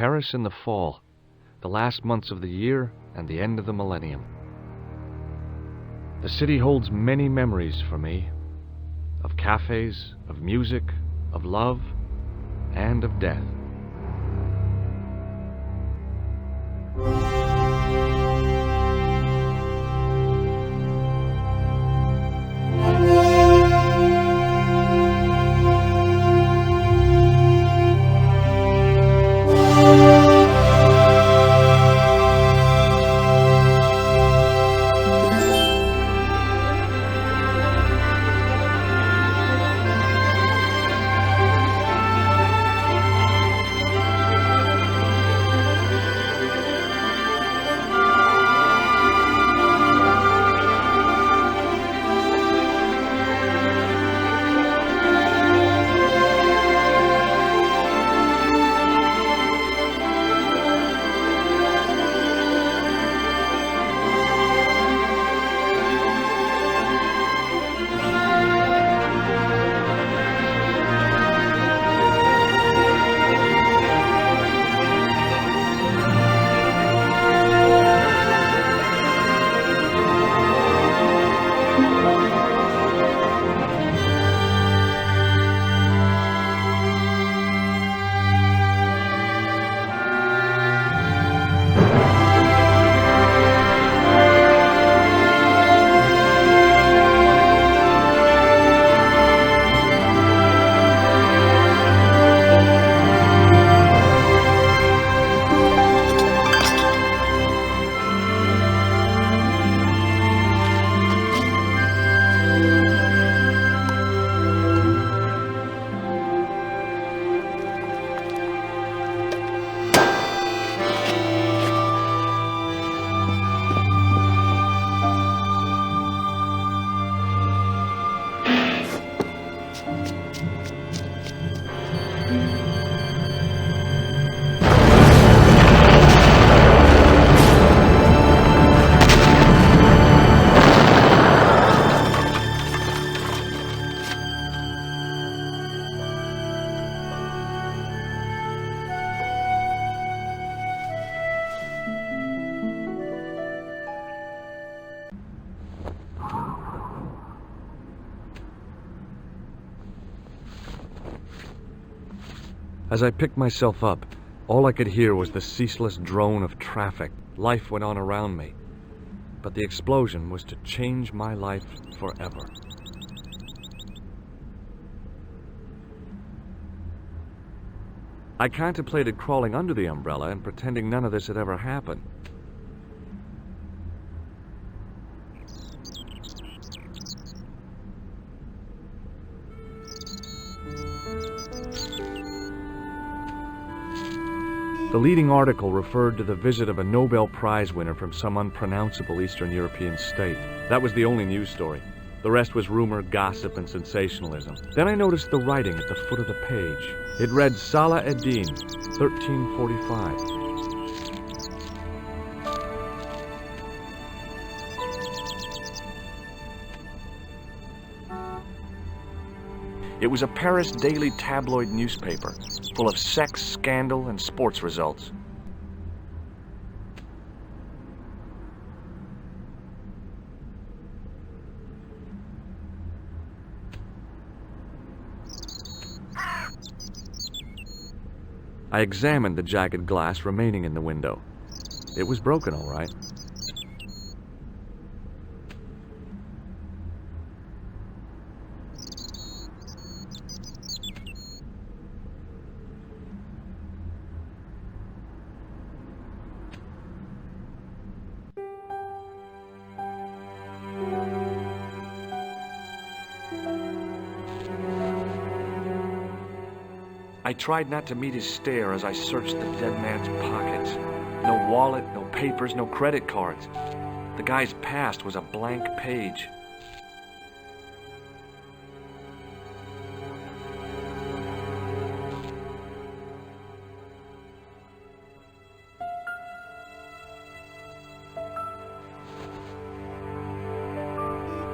Paris in the fall, the last months of the year and the end of the millennium. The city holds many memories for me, of cafes, of music, of love, and of death. As I picked myself up, all I could hear was the ceaseless drone of traffic. Life went on around me, but the explosion was to change my life forever. I contemplated crawling under the umbrella and pretending none of this had ever happened. The leading article referred to the visit of a Nobel Prize winner from some unpronounceable Eastern European state. That was the only news story. The rest was rumor, gossip, and sensationalism. Then I noticed the writing at the foot of the page. It read Salah ad-Din, 1345. It was a Paris daily tabloid newspaper, full of sex, scandal, and sports results. I examined the jagged glass remaining in the window. It was broken, all right. I tried not to meet his stare as I searched the dead man's pockets. No wallet, no papers, no credit cards. The guy's past was a blank page.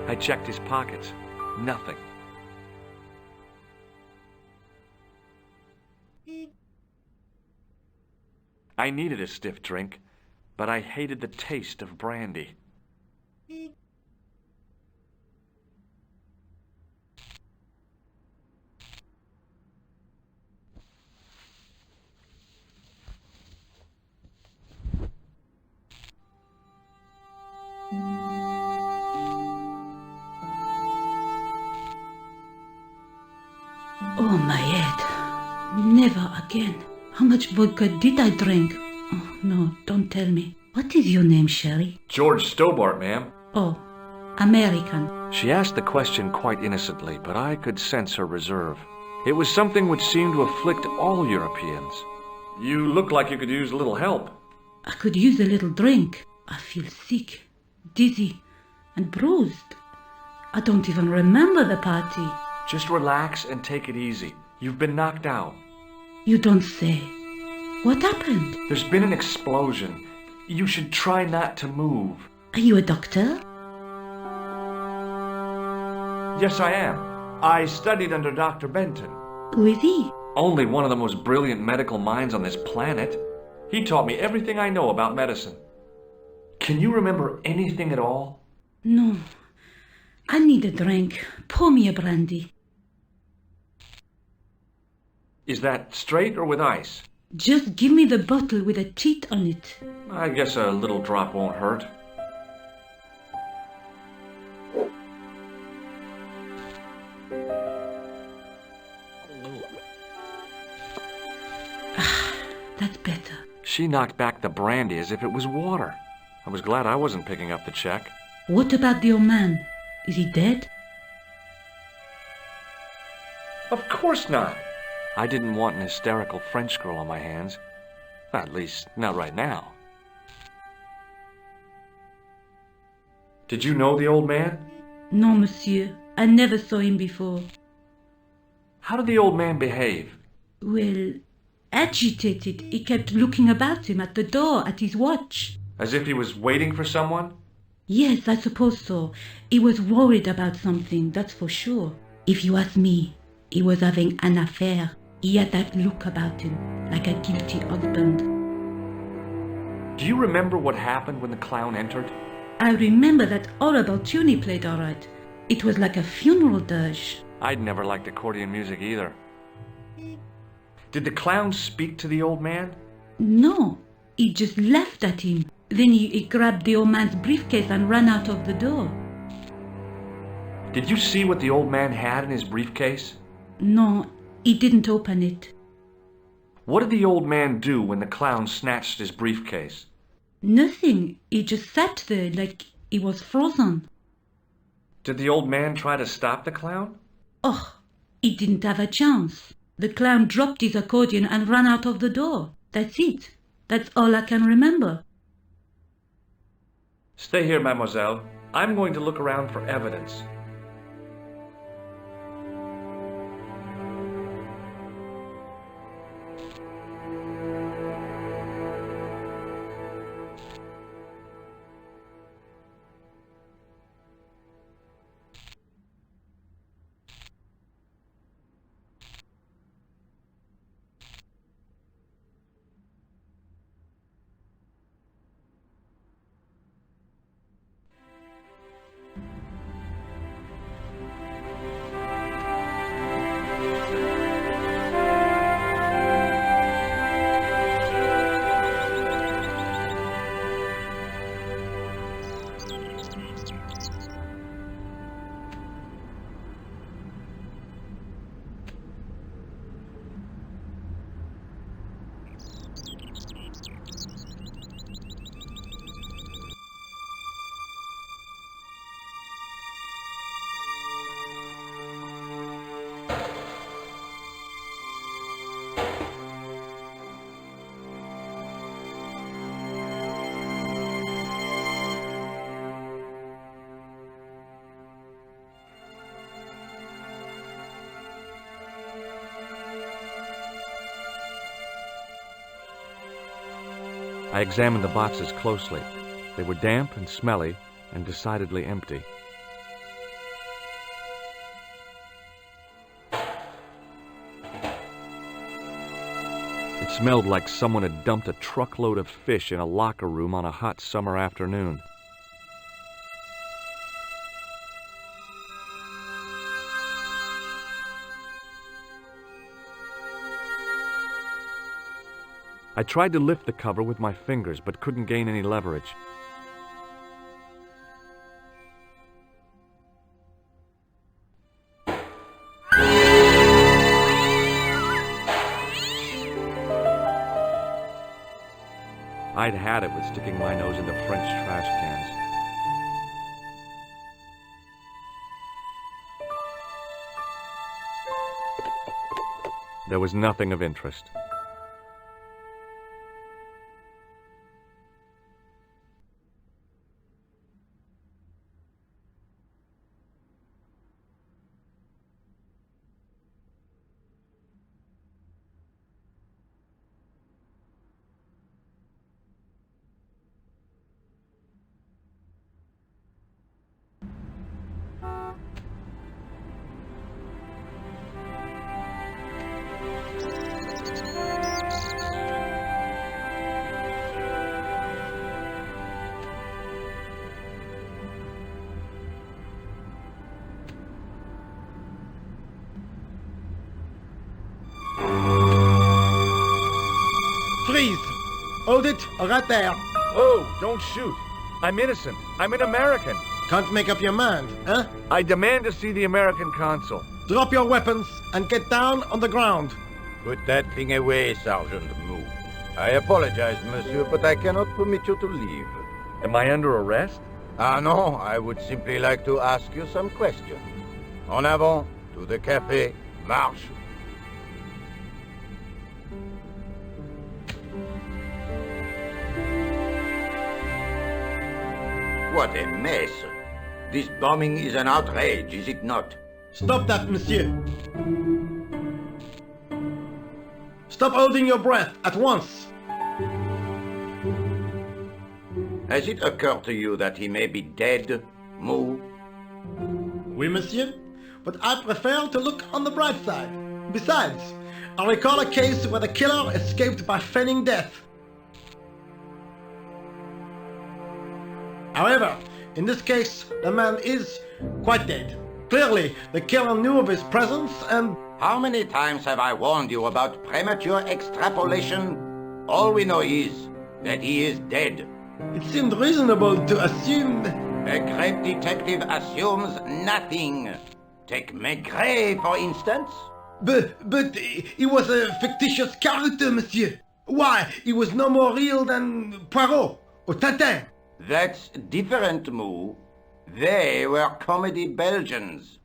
I checked his pockets. Nothing. I needed a stiff drink, but I hated the taste of brandy. Oh, my head. Never again. How much vodka did I drink? Oh, no, don't tell me. What is your name, Sherry? George Stobart, ma'am. Oh, American. She asked the question quite innocently, but I could sense her reserve. It was something which seemed to afflict all Europeans. You look like you could use a little help. I could use a little drink. I feel sick, dizzy, and bruised. I don't even remember the party. Just relax and take it easy. You've been knocked out. You don't say. What happened? There's been an explosion. You should try not to move. Are you a doctor? Yes, I am. I studied under Dr. Benton. Who is he? Only one of the most brilliant medical minds on this planet. He taught me everything I know about medicine. Can you remember anything at all? No. I need a drink. Pour me a brandy. Is that straight or with ice? Just give me the bottle with a teat on it. I guess a little drop won't hurt. That's better. She knocked back the brandy as if it was water. I was glad I wasn't picking up the check. What about the old man? Is he dead? Of course not. I didn't want an hysterical French girl on my hands. At least, not right now. Did you know the old man? No, monsieur. I never saw him before. How did the old man behave? Well, agitated. He kept looking about him at the door, at his watch. As if he was waiting for someone? Yes, I suppose so. He was worried about something, that's for sure. If you ask me, he was having an affair. He had that look about him, like a guilty husband. Do you remember what happened when the clown entered? I remember that horrible tune he played all right. It was like a funeral dirge. I'd never liked accordion music either. Did the clown speak to the old man? No, he just laughed at him. Then he grabbed the old man's briefcase and ran out of the door. Did you see what the old man had in his briefcase? No, he didn't open it. What did the old man do when the clown snatched his briefcase? Nothing. He just sat there like he was frozen. Did the old man try to stop the clown? Oh, he didn't have a chance. The clown dropped his accordion and ran out of the door. That's it. That's all I can remember. Stay here, mademoiselle. I'm going to look around for evidence. I examined the boxes closely. They were damp and smelly and decidedly empty. It smelled like someone had dumped a truckload of fish in a locker room on a hot summer afternoon. I tried to lift the cover with my fingers, but couldn't gain any leverage. I'd had it with sticking my nose into French trash cans. There was nothing of interest. Freeze! Hold it, right there. Oh, don't shoot. I'm innocent. I'm an American. Can't make up your mind, huh? I demand to see the American consul. Drop your weapons and get down on the ground. Put that thing away, Sergeant Moo. I apologize, monsieur, but I cannot permit you to leave. Am I under arrest? Ah, no, I would simply like to ask you some questions. En avant, to the café, marche. What a mess. This bombing is an outrage, is it not? Stop that, monsieur. Stop holding your breath at once. Has it occurred to you that he may be dead, Moo? Oui, monsieur, but I prefer to look on the bright side. Besides, I recall a case where the killer escaped by feigning death. However, in this case, the man is quite dead. Clearly, the killer knew of his presence and... How many times have I warned you about premature extrapolation? All we know is that he is dead. It seemed reasonable to assume... A great detective assumes nothing. Take Maigret, for instance. But he was a fictitious character, monsieur. Why, he was no more real than Poirot or Tintin. That's different, Moo. They were comedy Belgians.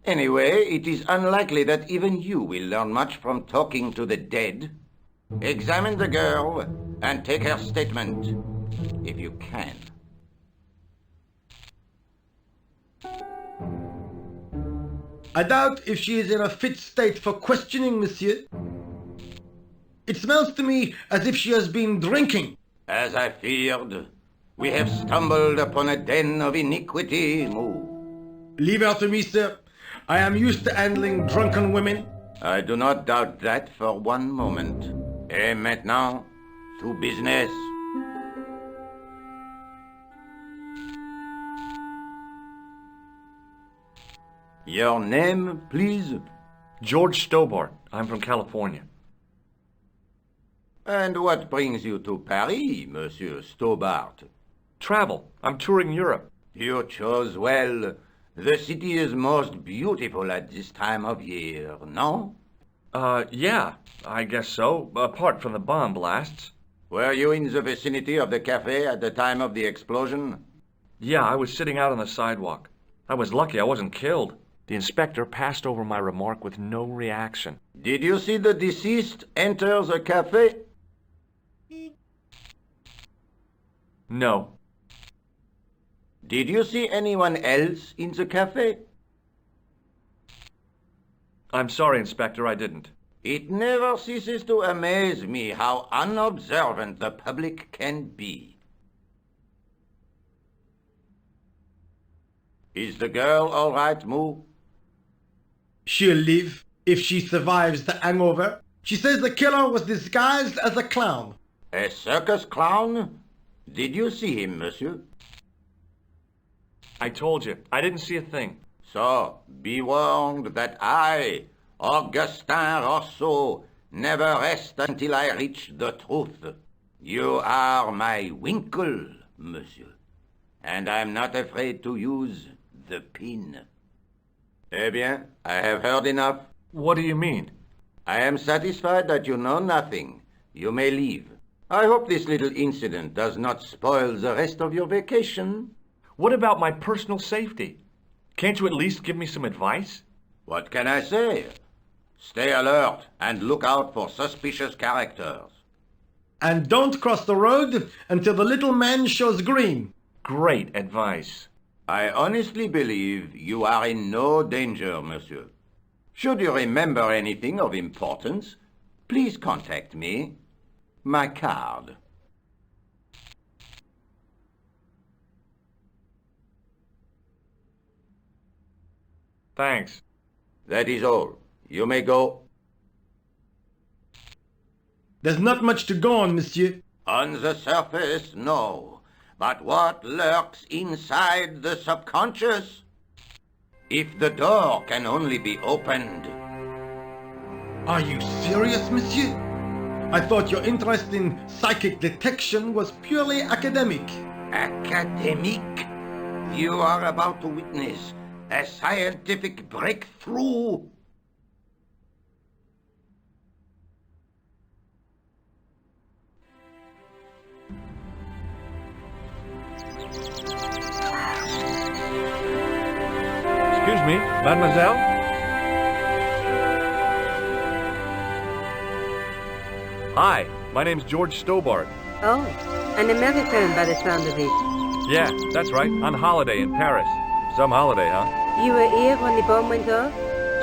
Anyway, it is unlikely that even you will learn much from talking to the dead. Examine the girl and take her statement, if you can. I doubt if she is in a fit state for questioning, monsieur. It smells to me as if she has been drinking. As I feared, we have stumbled upon a den of iniquity, Moo. Leave her to me, sir. I am used to handling drunken women. I do not doubt that for one moment. Et maintenant, to business. Your name, please? George Stobart. I'm from California. And what brings you to Paris, Monsieur Stobart? Travel. I'm touring Europe. You chose well. The city is most beautiful at this time of year, no? Yeah, I guess so, apart from the bomb blasts. Were you in the vicinity of the cafe at the time of the explosion? Yeah, I was sitting out on the sidewalk. I was lucky I wasn't killed. The inspector passed over my remark with no reaction. Did you see the deceased enter the cafe? No. Did you see anyone else in the cafe? I'm sorry, Inspector, I didn't. It never ceases to amaze me how unobservant the public can be. Is the girl all right, Moo? She'll live if she survives the hangover. She says the killer was disguised as a clown. A circus clown? Did you see him, monsieur? I told you, I didn't see a thing. So, be warned that I, Augustin Rousseau, never rest until I reach the truth. You are my winkle, monsieur, and I'm not afraid to use the pin. Eh bien, I have heard enough. What do you mean? I am satisfied that you know nothing. You may leave. I hope this little incident does not spoil the rest of your vacation. What about my personal safety? Can't you at least give me some advice? What can I say? Stay alert and look out for suspicious characters. And don't cross the road until the little man shows green. Great advice. I honestly believe you are in no danger, monsieur. Should you remember anything of importance, please contact me. My card. Thanks. That is all. You may go. There's not much to go on, monsieur. On the surface, no. But what lurks inside the subconscious? If the door can only be opened. Are you serious, monsieur? I thought your interest in psychic detection was purely academic. Academic? You are about to witness a scientific breakthrough. Excuse me, mademoiselle? Hi, my name's George Stobart. Oh, an American by the sound of it. Yeah, that's right, on holiday in Paris. Some holiday, huh? You were here when the bomb went off?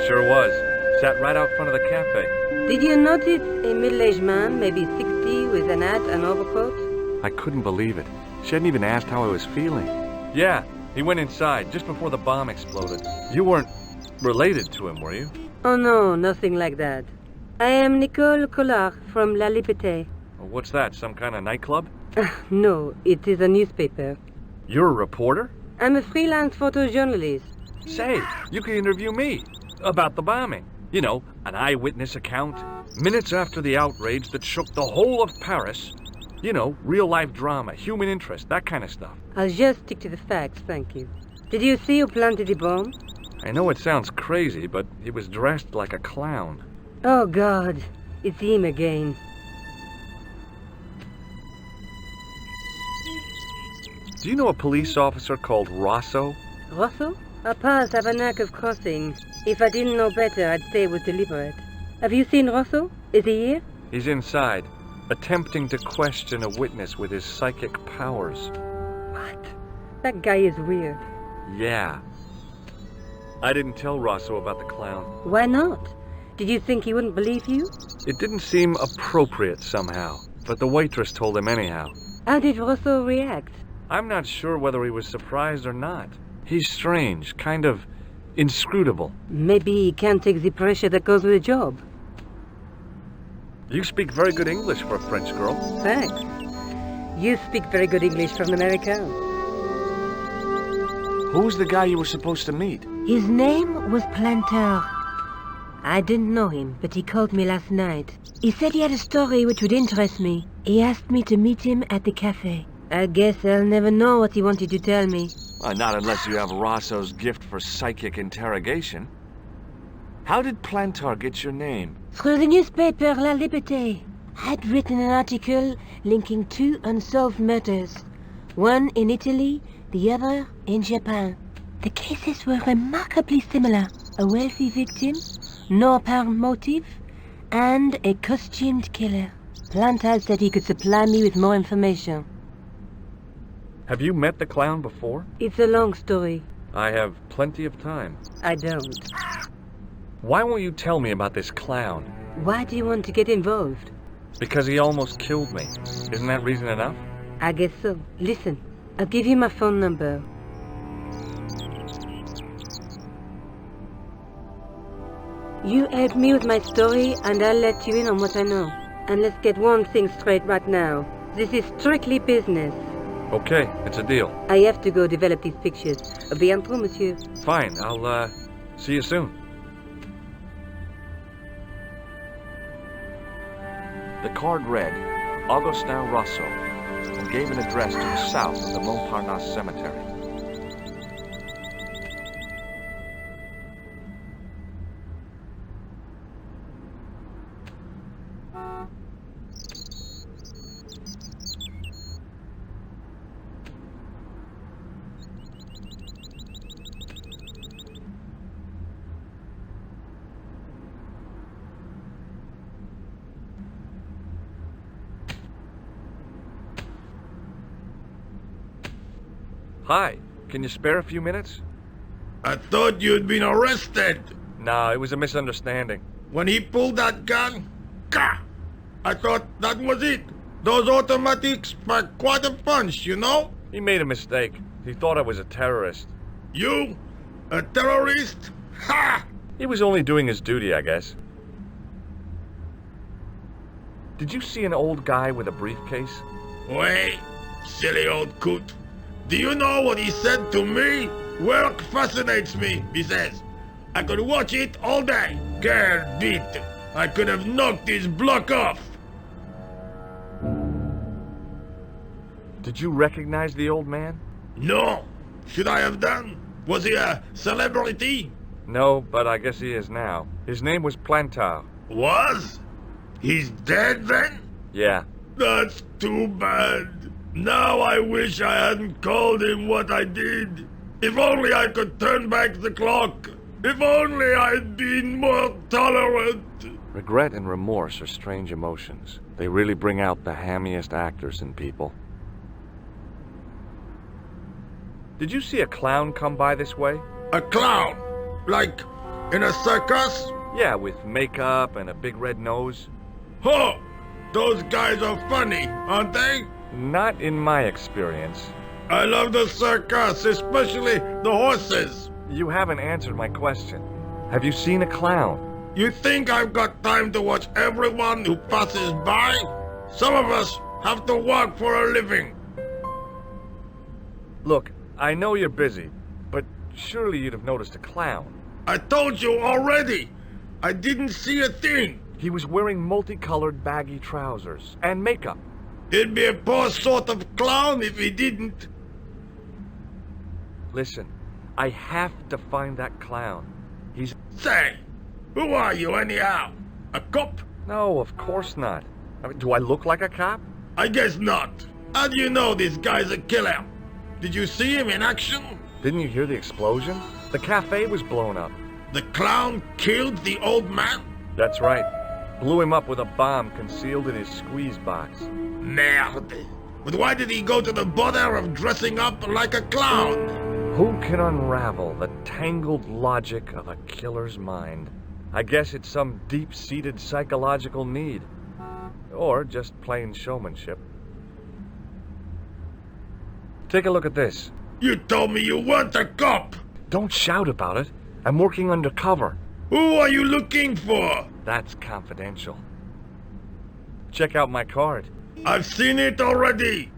Sure was. Sat right out front of the cafe. Did you notice a middle-aged man, maybe 60, with an hat and overcoat? I couldn't believe it. She hadn't even asked how I was feeling. Yeah, he went inside just before the bomb exploded. You weren't related to him, were you? Oh no, nothing like that. I am Nicole Collard from La Liberté. Well, what's that, some kind of nightclub? No, it is a newspaper. You're a reporter? I'm a freelance photojournalist. Say, you could interview me about the bombing. You know, an eyewitness account. Minutes after the outrage that shook the whole of Paris. You know, real-life drama, human interest, that kind of stuff. I'll just stick to the facts, thank you. Did you see who planted the bomb? I know it sounds crazy, but he was dressed like a clown. Oh God, it's him again. Do you know a police officer called Rosso? Rosso? Our paths have a knack of crossing. If I didn't know better, I'd say it was deliberate. Have you seen Rosso? Is he here? He's inside, attempting to question a witness with his psychic powers. What? That guy is weird. Yeah. I didn't tell Rosso about the clown. Why not? Did you think he wouldn't believe you? It didn't seem appropriate somehow, but the waitress told him anyhow. How did Rosso react? I'm not sure whether he was surprised or not. He's strange, kind of inscrutable. Maybe he can't take the pressure that goes with the job. You speak very good English for a French girl. Thanks. You speak very good English from America. Who's the guy you were supposed to meet? His name was Planter. I didn't know him, but he called me last night. He said he had a story which would interest me. He asked me to meet him at the cafe. I guess I'll never know what he wanted to tell me. Not unless you have Rosso's gift for psychic interrogation. How did Plantar get your name? Through the newspaper La Liberté. I'd written an article linking two unsolved murders. One in Italy, the other in Japan. The cases were remarkably similar. A wealthy victim, no apparent motive, and a costumed killer. Plantar said he could supply me with more information. Have you met the clown before? It's a long story. I have plenty of time. I don't. Why won't you tell me about this clown? Why do you want to get involved? Because he almost killed me. Isn't that reason enough? I guess so. Listen, I'll give you my phone number. You help me with my story, and I'll let you in on what I know. And let's get one thing straight right now. This is strictly business. Okay, it's a deal. I have to go develop these pictures. À bientôt, monsieur. Fine, I'll, see you soon. The card read, Augustin Rousseau, and gave an address to the south of the Montparnasse Cemetery. Hi, can you spare a few minutes? I thought you'd been arrested. Nah, it was a misunderstanding. When he pulled that gun, gah! I thought that was it. Those automatics pack quite a punch, you know? He made a mistake. He thought I was a terrorist. You? A terrorist? Ha! He was only doing his duty, I guess. Did you see an old guy with a briefcase? Wait, silly old coot. Do you know what he said to me? Work fascinates me, he says. I could watch it all day. Quelle bite. I could have knocked his block off. Did you recognize the old man? No. Should I have done? Was he a celebrity? No, but I guess he is now. His name was Plantard. Was? He's dead then? Yeah. That's too bad. Now I wish I hadn't called him what I did. If only I could turn back the clock. If only I'd been more tolerant. Regret and remorse are strange emotions. They really bring out the hammiest actors in people. Did you see a clown come by this way? A clown? Like in a circus? Yeah, with makeup and a big red nose. Huh! Those guys are funny, aren't they? Not in my experience. I love the circus, especially the horses. You haven't answered my question. Have you seen a clown? You think I've got time to watch everyone who passes by? Some of us have to work for a living. Look, I know you're busy, but surely you'd have noticed a clown. I told you already. I didn't see a thing. He was wearing multicolored baggy trousers and makeup. He'd be a poor sort of clown if he didn't. Listen, I have to find that clown. He's... Say, who are you anyhow? A cop? No, of course not. I mean, do I look like a cop? I guess not. How do you know this guy's a killer? Did you see him in action? Didn't you hear the explosion? The cafe was blown up. The clown killed the old man? That's right. Blew him up with a bomb concealed in his squeeze box. Merde. But why did he go to the bother of dressing up like a clown? Who can unravel the tangled logic of a killer's mind? I guess it's some deep-seated psychological need. Or just plain showmanship. Take a look at this. You told me you weren't a cop! Don't shout about it. I'm working undercover. Who are you looking for? That's confidential. Check out my card. I've seen it already.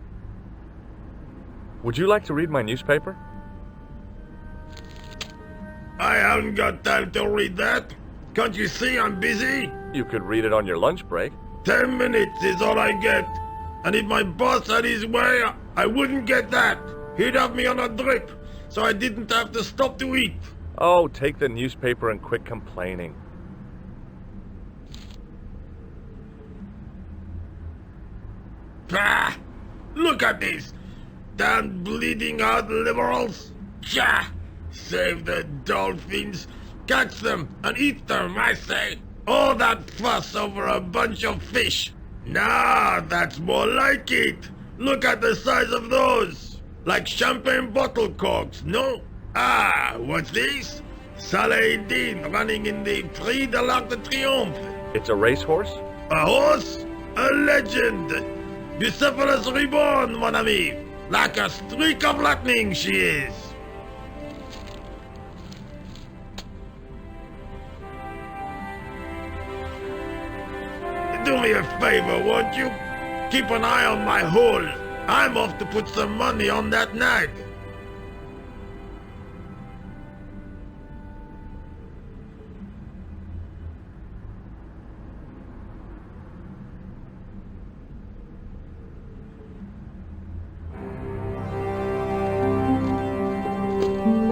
Would you like to read my newspaper? I haven't got time to read that. Can't you see I'm busy? You could read it on your lunch break. 10 minutes is all I get. And if my boss had his way, I wouldn't get that. He'd have me on a drip, so I didn't have to stop to eat. Oh, take the newspaper and quit complaining. Pah! Look at this. Damn bleeding heart liberals. Tja! Save the dolphins. Catch them and eat them, I say. All that fuss over a bunch of fish. Nah, that's more like it. Look at the size of those. Like champagne bottle corks, no? Ah, what's this? Saladin running in the Prix de l'Arc de Triomphe. It's a racehorse? A horse? A legend. Bucephalus reborn, mon ami. Like a streak of lightning she is. a favor, won't you? Keep an eye on my hole. I'm off to put some money on that nag.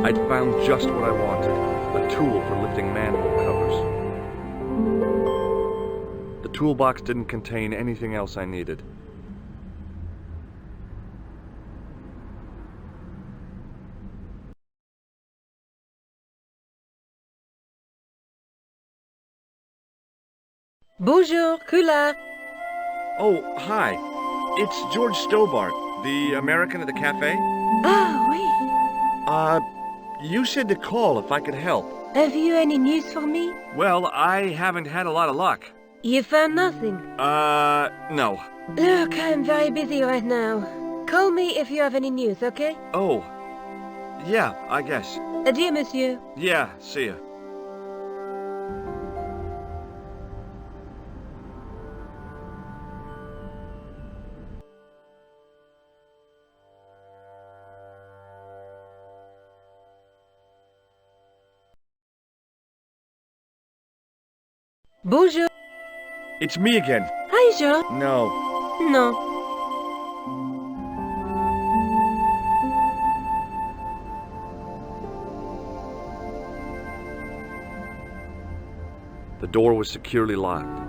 I'd found just what I wanted, a tool for lifting manhole covers. The toolbox didn't contain anything else I needed. Bonjour, Kula. Oh, hi. It's George Stobart, the American at the cafe. Ah, oui. You said to call if I could help. Have you any news for me? Well, I haven't had a lot of luck. You found nothing? No. Look, I'm very busy right now. Call me if you have any news, okay? Oh. Yeah, I guess. Adieu, monsieur. Yeah, see ya. Bonjour. It's me again. Hi, Jean. No. No. The door was securely locked.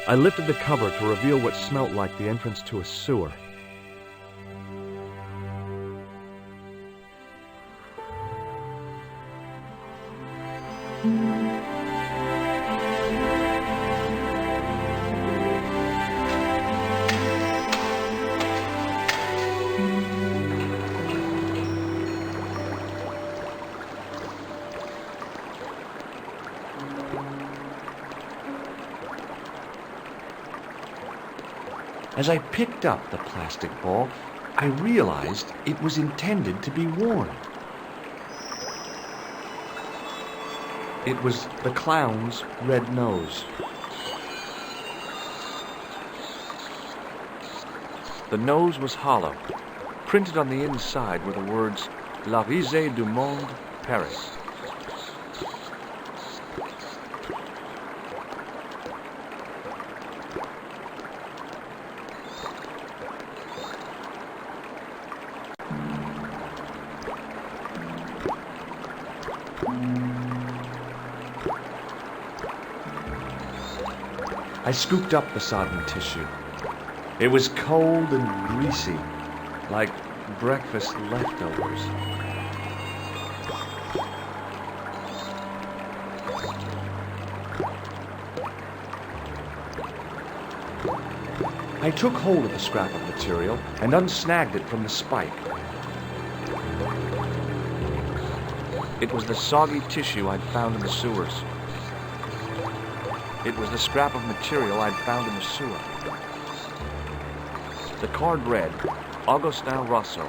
I lifted the cover to reveal what smelt like the entrance to a sewer. As I picked up the plastic ball, I realized it was intended to be worn. It was the clown's red nose. The nose was hollow. Printed on the inside were the words, La Risée du Monde, Paris. I scooped up the sodden tissue. It was cold and greasy, like breakfast leftovers. I took hold of the scrap of material and unsnagged it from the spike. It was the soggy tissue I'd found in the sewers. It was the scrap of material I'd found in the sewer. The card read, Augustin Rousseau,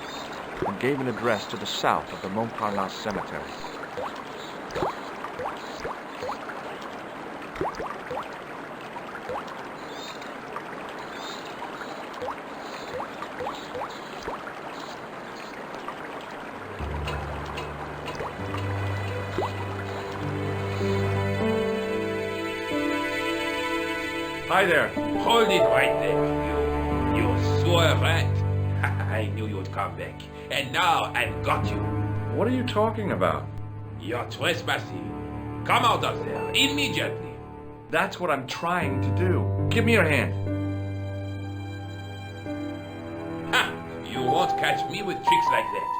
and gave an address to the south of the Montparnasse Cemetery. Hi there. Hold it right there, you sore rat. I knew you'd come back. And now I've got you. What are you talking about? You're trespassing. Come out of there immediately. That's what I'm trying to do. Give me your hand. Ha! You won't catch me with tricks like that.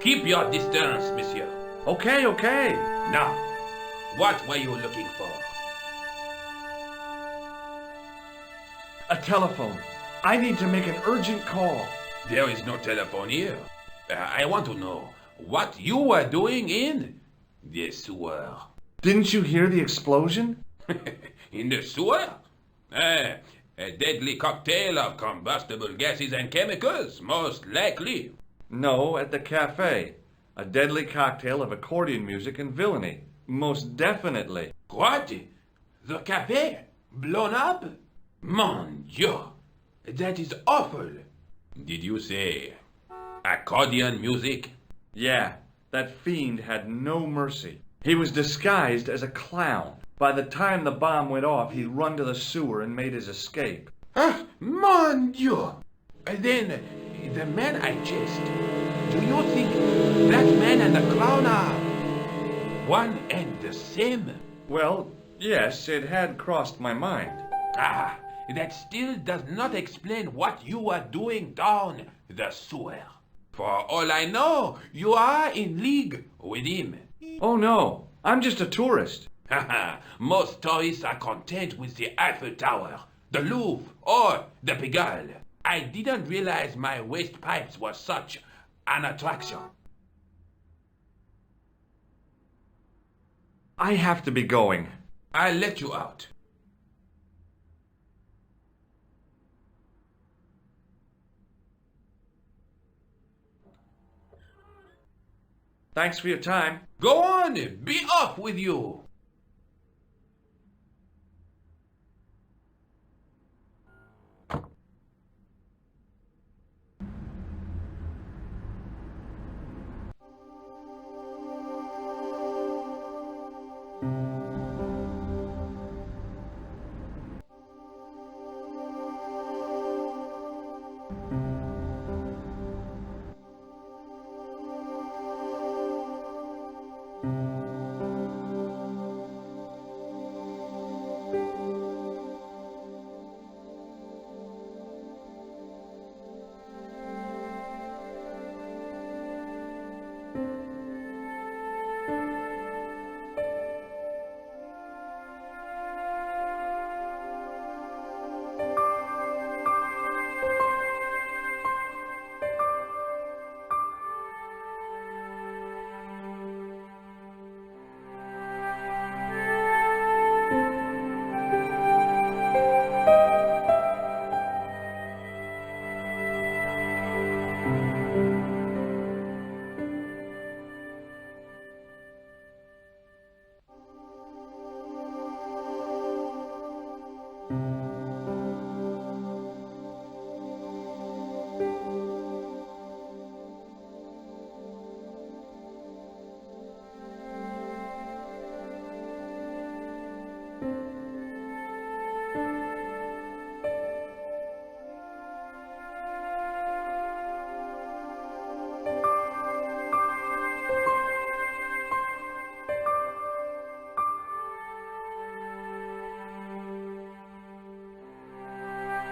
Keep your distance, monsieur. Okay, okay. Now, what were you looking for? A telephone. I need to make an urgent call. There is no telephone here. I want to know what you were doing in the sewer. Didn't you hear the explosion? In the sewer? A deadly cocktail of combustible gases and chemicals, most likely. No, at the cafe. A deadly cocktail of accordion music and villainy. Most definitely. What? The cafe? Blown up? Mon Dieu! That is awful. Did you say accordion music? Yeah, that fiend had no mercy. He was disguised as a clown. By the time the bomb went off, he'd run to the sewer and made his escape. Ah, mon Dieu! Then, the man I chased, do you think that man and the clown are one and the same? Well, yes, it had crossed my mind. Ah, that still does not explain what you were doing down the sewer. For all I know, you are in league with him. Oh no, I'm just a tourist. Haha, most tourists are content with the Eiffel Tower, the Louvre, or the Pigalle. I didn't realize my waste pipes were such an attraction. I have to be going. I'll let you out. Thanks for your time. Go on, be off with you.